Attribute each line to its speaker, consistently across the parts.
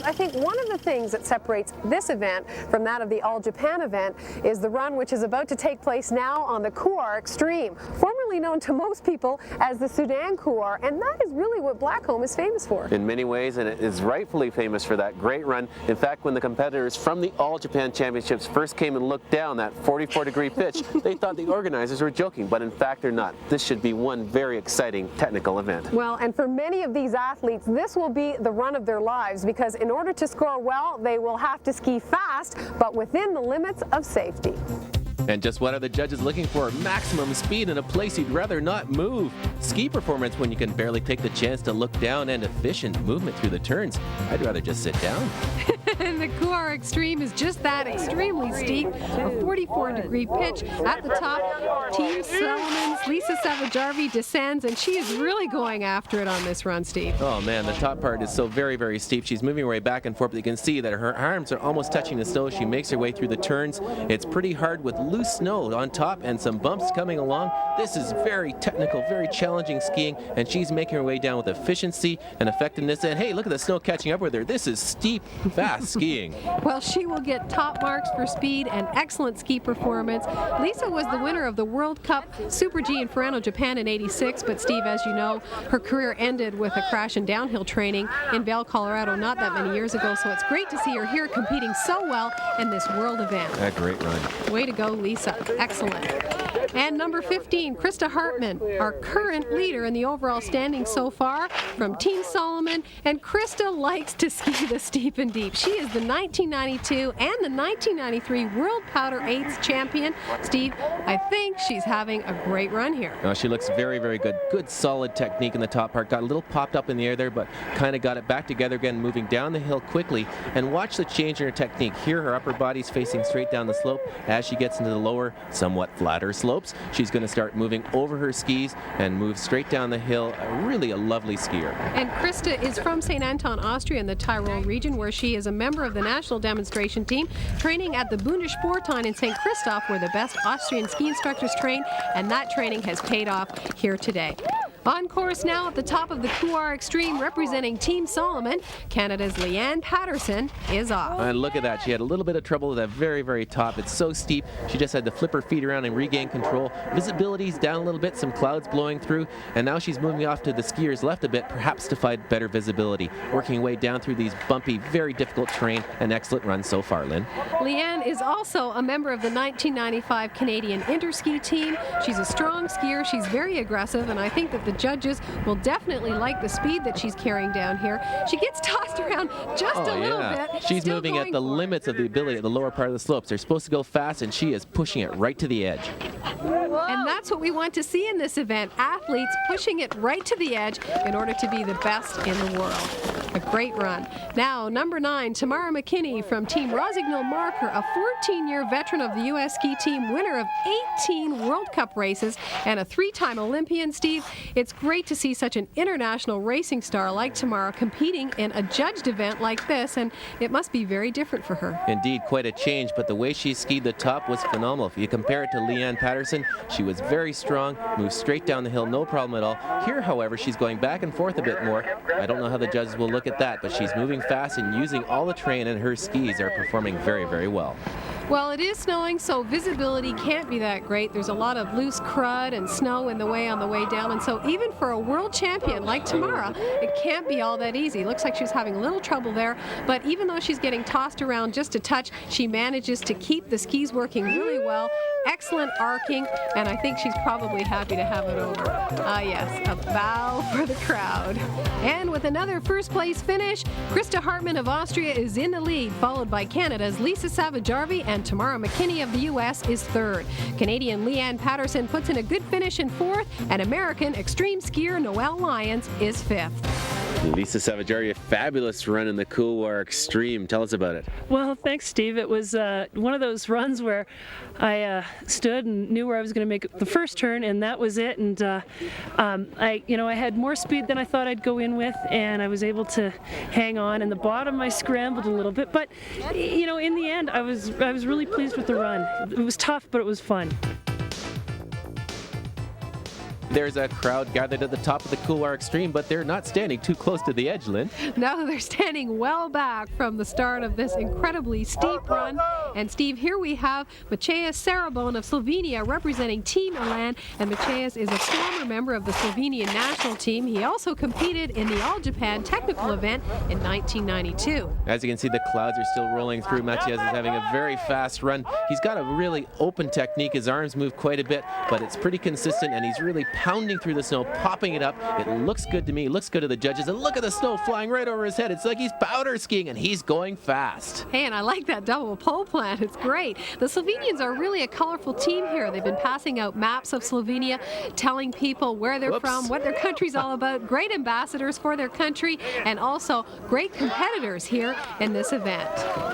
Speaker 1: Steve, I think one of the things that separates this event from that of the All-Japan event is the run which is about to take place now on the Couloir Extreme, formerly known to most people as the Sudan Couloir, and that is really what Blackcomb is famous for.
Speaker 2: In many ways, and it is rightfully famous for that great run. In fact, when the competitors from the All-Japan Championships first came and looked down that 44-degree pitch, they thought the organizers were joking, but in fact they're not. This should be one very exciting technical event.
Speaker 1: Well, and for many of these athletes, this will be the run of their lives, because in order to score well, they will have to ski fast, but within the limits of safety.
Speaker 3: And just what are the judges looking for? Maximum speed in a place you'd rather not move. Ski performance when you can barely take the chance to look down, and efficient movement through the turns. I'd rather just sit down.
Speaker 4: And the Couloir Extreme is just that, extremely steep. A 44-degree pitch at the top. Team Solomon's Lisa Savijarvi descends, and she is really going after it on this run, Steve.
Speaker 3: Oh man, the top part is so very, very steep. She's moving her way back and forth, but you can see that her arms are almost touching the snow. She makes her way through the turns. It's pretty hard with loose snow on top and some bumps coming along. This is very technical, very challenging skiing, and she's making her way down with efficiency and effectiveness. And hey, look at the snow catching up with her. This is steep, fast skiing.
Speaker 4: Well, she will get top marks for speed and excellent ski performance. Lisa was the winner of the World Cup Super G in Furano, Japan in '86, but Steve, as you know, her career ended with a crash in downhill training in Vail, Colorado not that many years ago, so it's great to see her here competing so well in this world event.
Speaker 3: A great run.
Speaker 4: Way to go, Lisa. Excellent. And number 15, Christa Hartman, our current leader in the overall standing so far from Team Solomon. And Christa likes to ski the steep and deep. She is the 1992 and the 1993 World Powder Eights champion. Steve, I think she's having a great run here.
Speaker 3: She looks very, very good. Good, solid technique in the top part. Got a little popped up in the air there, but kind of got it back together again, moving down the hill quickly. And watch the change in her technique. Here, her upper body's facing straight down the slope. As she gets into the lower, somewhat flatter slopes, she's going to start moving over her skis and move straight down the hill. Really a lovely skier.
Speaker 4: And Christa is from St. Anton, Austria in the Tyrol region, where she is a member of the national demonstration team, training at the Bundesportverein in St. Christoph, where the best Austrian ski instructors train, and that training has paid off here today. On course now at the top of the Couloir Extreme, representing Team Solomon, Canada's Ann Patterson is off.
Speaker 3: And look at that. She had a little bit of trouble with that very, very top. It's so steep. She just had to flip her feet around and regain control. Visibility's down a little bit, some clouds blowing through, and now she's moving off to the skiers left a bit, perhaps to find better visibility. Working her way down through these bumpy, very difficult terrain. An excellent run so far, Lynn.
Speaker 4: Leanne is also a member of the 1995 Canadian Interski team. She's a strong skier. She's very aggressive, and I think that the judges will definitely like the speed that she's carrying down here. She gets tossed around just a little bit.
Speaker 3: She's moving at the limits of the ability at the lower part of the slopes. They're supposed to go fast, and she is pushing it right to the edge.
Speaker 4: And that's what we want to see in this event. Athletes pushing it right to the edge in order to be the best in the world. A great run. Now, number 9, Tamara Mckinney from Team Rossignol Marker, a 14-year veteran of the U.S. ski team, winner of 18 World Cup races, and a 3-time Olympian, Steve. It's great to see such an international racing star like Tamara competing in a judged event like this, and it must be very different for her.
Speaker 3: Indeed, quite a change, but the way she skied the top was phenomenal. If you compare it to Ann Patterson, she was very strong, moved straight down the hill, no problem at all. Here, however, she's going back and forth a bit more. I don't know how the judges will look at that, but she's moving fast and using all the terrain, and her skis are performing very, very well.
Speaker 4: Well, it is snowing, so visibility can't be that great. There's a lot of loose crud and snow in the way on the way down, and so even for a world champion like Tamara, it can't be all that easy. Looks like she's having a little trouble there, but even though she's getting tossed around just a touch, she manages to keep the skis working really well. Excellent arcing, and I think she's probably happy to have it over. Yes, a bow for the crowd. And with another first-place finish, Christa Hartman of Austria is in the lead, followed by Canada's Lisa Savijarvi, and Tamara Mckinney of the U.S. is third. Canadian Ann Patterson puts in a good finish in fourth, and American extreme skier Noelle Lyons is fifth.
Speaker 2: Lisa Savijarvi, a fabulous run in the Couloir Extreme. Tell us about it.
Speaker 5: Well, thanks, Steve. It was one of those runs where I stood and knew where I was going to make the first turn, and that was it. And I had more speed than I thought I'd go in with, and I was able to hang on. And the bottom, I scrambled a little bit, but in the end, I was really pleased with the run. It was tough, but it was fun.
Speaker 3: There's a crowd gathered at the top of the Couloir Extreme, but they're not standing too close to the edge, Lynn.
Speaker 4: No, they're standing well back from the start of this incredibly steep run. And Steve, here we have Matthias Bone of Slovenia representing Team Elan, and Matthias is a former member of the Slovenian national team. He also competed in the All-Japan technical event in 1992.
Speaker 3: As you can see, the clouds are still rolling through. Matthias is having a very fast run. He's got a really open technique. His arms move quite a bit, but it's pretty consistent, and he's really pounding through the snow, popping it up. It looks good to me, looks good to the judges, and look at the snow flying right over his head. It's like he's powder skiing, and he's going fast.
Speaker 4: Hey, and I like that double pole plant. It's great. The Slovenians are really a colorful team here. They've been passing out maps of Slovenia, telling people where they're from, what their country's all about. Great ambassadors for their country, and also great competitors here in this event.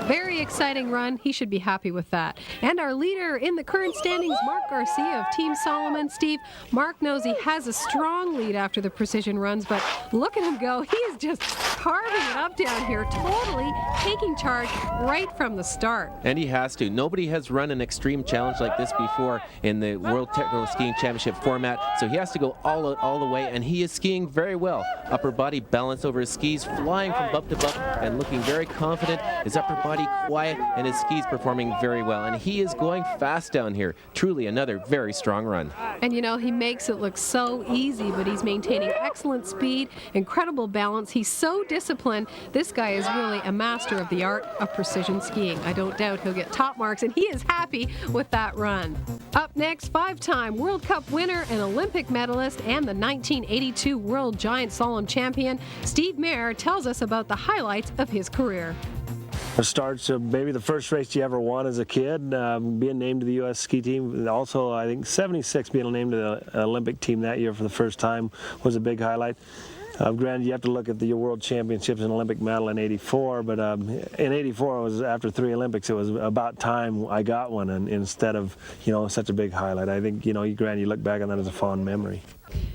Speaker 4: Very exciting run. He should be happy with that. And our leader in the current standings, Marc Garcia of Team Solomon. Steve, Marc knows he has a strong lead after the precision runs, but look at him go. He is just carving it up down here, totally taking charge right from the start.
Speaker 3: And he has to. Nobody has run an extreme challenge like this before in the World Technical Skiing Championship format, so he has to go all the way, and he is skiing very well. Upper body balance over his skis, flying from bump to bump and looking very confident. His upper body quiet and his skis performing very well, and he is going fast down here. Truly another very strong run.
Speaker 4: And you know, he makes it look so easy, but he's maintaining excellent speed, incredible balance. He's so disciplined. This guy is really a master of the art of precision skiing. I don't doubt he'll get top marks, and he is happy with that run. Up next, 5-time World Cup winner and Olympic medalist and the 1982 World Giant Slalom champion, Steve Maher, tells us about the highlights of his career.
Speaker 6: It starts maybe the first race you ever won as a kid, being named to the U.S. ski team. Also, I think 76 being named to the Olympic team that year for the first time was a big highlight. Granted, you have to look at the World Championships and Olympic medal in '84, but in '84, it was after 3 Olympics. It was about time I got one, and instead of such a big highlight. I think granted, you look back on that as a fond memory.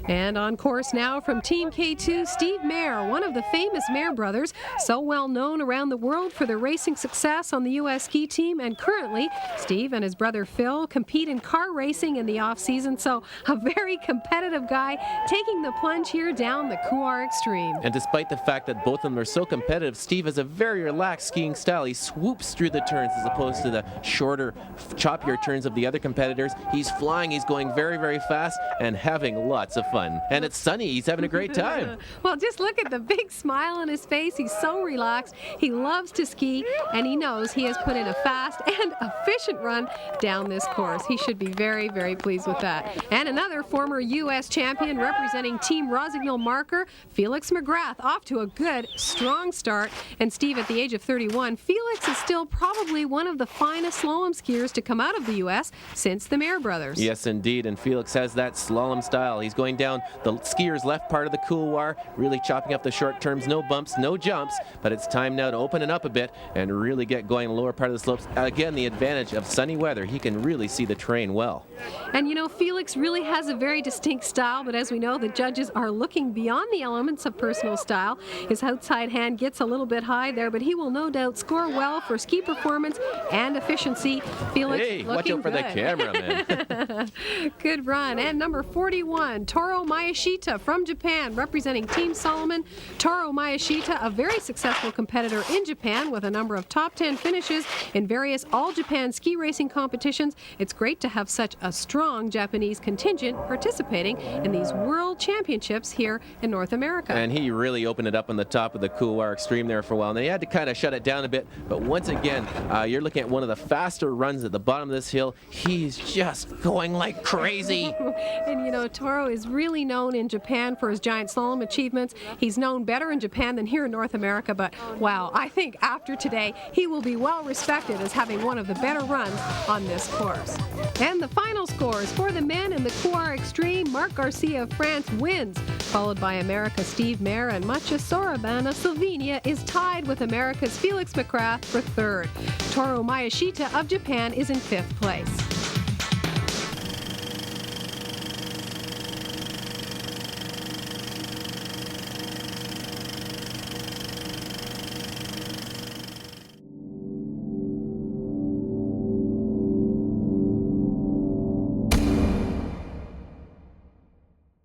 Speaker 4: And on course now from Team K2, Steve Maher, one of the famous Maher brothers, so well known around the world for their racing success on the U.S. ski team. And currently, Steve and his brother Phil compete in car racing in the off-season. So a very competitive guy taking the plunge here down the Couloir Extreme.
Speaker 3: And despite the fact that both of them are so competitive, Steve has a very relaxed skiing style. He swoops through the turns as opposed to the shorter, choppier turns of the other competitors. He's flying, he's going very, very fast and having lots of fun. And it's sunny. He's having a great time.
Speaker 4: Well, just look at the big smile on his face. He's so relaxed. He loves to ski, and he knows he has put in a fast and efficient run down this course. He should be very, very pleased with that. And another former U.S. champion representing Team Rossignol marker, Felix McGrath, off to a good, strong start. And Steve, at the age of 31, Felix is still probably one of the finest slalom skiers to come out of the U.S. since the Maher brothers.
Speaker 3: Yes, indeed. And Felix has that slalom style. He's going down the skier's left part of the couloir, really chopping up the short turns, no bumps, no jumps, but it's time now to open it up a bit and really get going the lower part of the slopes. Again, the advantage of sunny weather. He can really see the terrain well.
Speaker 4: And Felix really has a very distinct style, but as we know, the judges are looking beyond the elements of personal style. His outside hand gets a little bit high there, but he will no doubt score well for ski performance and efficiency. Felix,
Speaker 3: hey,
Speaker 4: looking
Speaker 3: watch out for
Speaker 4: good.
Speaker 3: the camera, man.
Speaker 4: Good run. And number 41, Toro Miyashita from Japan, representing Team Solomon. Toro Miyashita, a very successful competitor in Japan with a number of top 10 finishes in various all-Japan ski racing competitions. It's great to have such a strong Japanese contingent participating in these world championships here in North America.
Speaker 3: And he really opened it up on the top of the Couloir Extreme there for a while. And he had to kind of shut it down a bit. But once again, you're looking at one of the faster runs at the bottom of this hill. He's just going like crazy.
Speaker 4: And Toro is really known in Japan for his giant slalom achievements. He's known better in Japan than here in North America, but wow, I think after today, he will be well respected as having one of the better runs on this course. And the final scores for the men in the Couloir Extreme, Marc Garcia of France wins, followed by America's Steve Maher, and Matthias Bone of Slovenia is tied with America's Felix McGrath for third. Toro Miyashita of Japan is in 5th place.